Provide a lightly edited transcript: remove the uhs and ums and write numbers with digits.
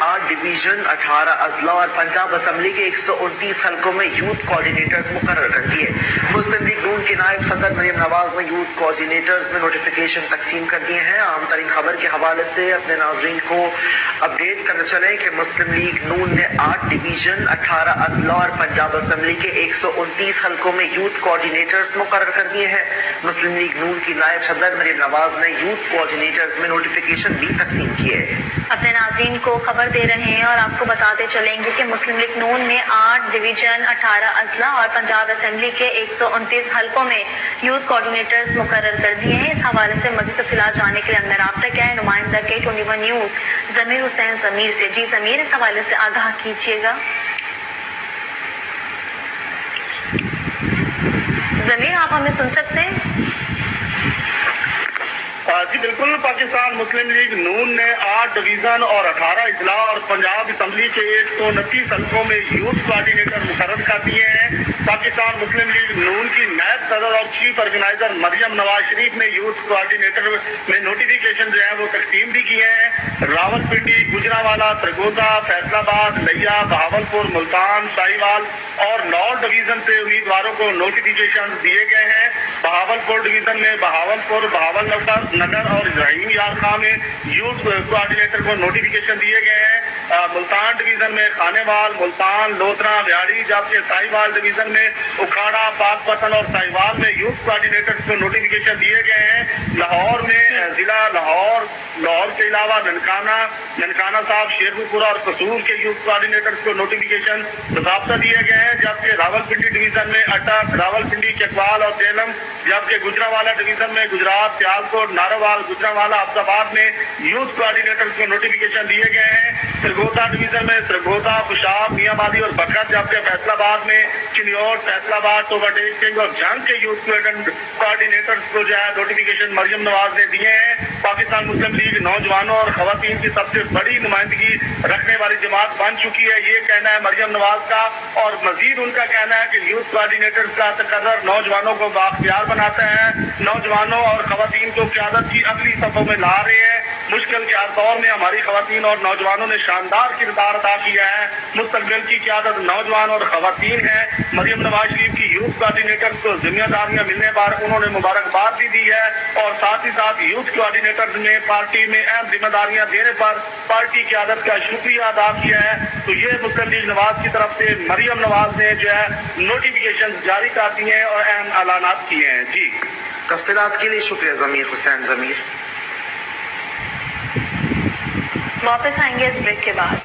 8 division, 18 अजला और Punjab assembly के 129 हलकों में यूथ कोऑर्डिनेटर्स मुकर्रर कर दिए। मुस्लिम लीग नून की नायब सदर मरियम नवाज ने यूथ कोऑर्डिनेटर्स में नोटिफिकेशन तकसीम कर दिए हैं। आम तरीन खबर के हवाले से अपने नाजरीन को अपडेट करते चले कि मुस्लिम लीग नून ने 8 डिवीजन, 18 अजला और पंजाब असम्बली के 129 हलकों में यूथ कोऑर्डिनेटर्स मुकर्रर कर दिए हैं। मुस्लिम लीग नून की नायब सदर मरियम नवाज ने यूथ कोऑर्डिनेटर्स में नोटिफिकेशन भी तकसीम किए। अपने नाज़रीन को खबर दे रहे हैं और आपको बताते चलेंगे कि मुस्लिम लीग नून ने 8 डिवीजन, 18 अजला और पंजाब असेंबली के 129 हलकों में यूथ कोऑर्डिनेटर्स मुकर्रर कर दिए हैं। इस हवाले से मज़ीद तफसीलात जानने के लिए अंदर राब्ता किया है नुमाइंदा K21 न्यूज़ ज़मीर हुसैन ज़मीर से। जी ज़मीर, इस हवाले से आगाह कीजिएगा। ज़मीर, आप हमें सुन सकते हैं? जी बिल्कुल। पाकिस्तान मुस्लिम लीग नून ने 8 डिवीजन और 18 अजला और पंजाब असम्बली के 129 हलकों में यूथ कोऑर्डिनेटर मुकर्रर कर दिए हैं। पाकिस्तान मुस्लिम लीग नून की नायब सदर और चीफ ऑर्गेनाइजर मरियम नवाज शरीफ ने यूथ कोऑर्डिनेटर में नोटिफिकेशन जो है वो तकसीम भी किए हैं। रावलपिंडी, गुजरावाला, सरगोदा, फैसलाबाद, लिया, बहावलपुर, मुल्तान, साहिवाल और नॉर्थ डिवीजन से उम्मीदवारों को नोटिफिकेशन दिए गए हैं। बहावलपुर डिवीजन में बहावलपुर, बहावल नगर और इब्राहिम यार खां में यूथ कोऑर्डिनेटर को नोटिफिकेशन दिए गए हैं। मुल्तान डिवीजन में खानेवाल, मुल्तान, लोधरा, व्याड़ी, जबकि साहिवाल डिवीजन में उखाड़ा, पाकपतन और साहिवाल में यूथ कोऑर्डिनेटर्स को नोटिफिकेशन दिए गए हैं। लाहौर में जिला लाहौर के अलावा ननकाना साहब, शेरपुरा और कसूर के यूथ कोऑर्डिनेटर्स को नोटिफिकेशन बाकायदा दिए गए हैं। जबकि रावलपिंडी डिवीजन में अटक, रावलपिंडी, चकवाल और तेलम, जबकि गुजरावाला डिवीजन में गुजरात, सियालकोट, नारोवाल, गुजरावाला, अब्दाबाद में यूथ कोऑर्डिनेटर्स को नोटिफिकेशन दिए गए हैं। सरगोदा डिवीजन में सरगोदा, खुशाब, मियाँवाली और बरकत, जबकि फैसलाबाद में चिन्योर, फैसलाबाद, टोबाटेक सिंह और जंग के यूथ कोऑर्डिनेटर्स को जो है नोटिफिकेशन मरियम नवाज ने दिए हैं। पाकिस्तान मुस्लिम लीग नौजवानों और खवातीन की सबसे बड़ी नुमाइंदगी रखने वाली जमात बन चुकी है, ये कहना है मरियम नवाज का। और मजीद उनका कहना है कि यूथ कोऑर्डिनेटर्स का तकर्रर नौजवानों को बाख्तियार बनाता है, नौजवानों और खवातीन को क़यादत की अगली सफ़ों में ला रहे हैं। मुश्किल के हर दौर में हमारी खवातीन और नौजवानों ने शानदार किरदार अदा किया है। मुस्तकबिल की क़यादत नौजवान और खवातीन है। मरियम नवाज शरीफ की यूथ कोऑर्डिनेटर्स को जिम्मेदारियां मिलने पर उन्होंने मुबारकबाद भी दी है और साथ ही साथ यूथ कोऑर्डिनेटर्स ने पार्टी में अहम जिम्मेदारियां देने पर पार्टी क़यादत का शुक्रिया अदा किया है। तो ये मुस्लिम लीग नवाज की तरफ से मरियम नवाज ने जो है नोटिफिकेशन जारी कर दिए हैं और अहम ऐलानात किए हैं। जी, तफसीलात के लिए शुक्रिया ज़मीर हुसैन ज़मीर। वापस आएंगे इस ब्रेक के बाद।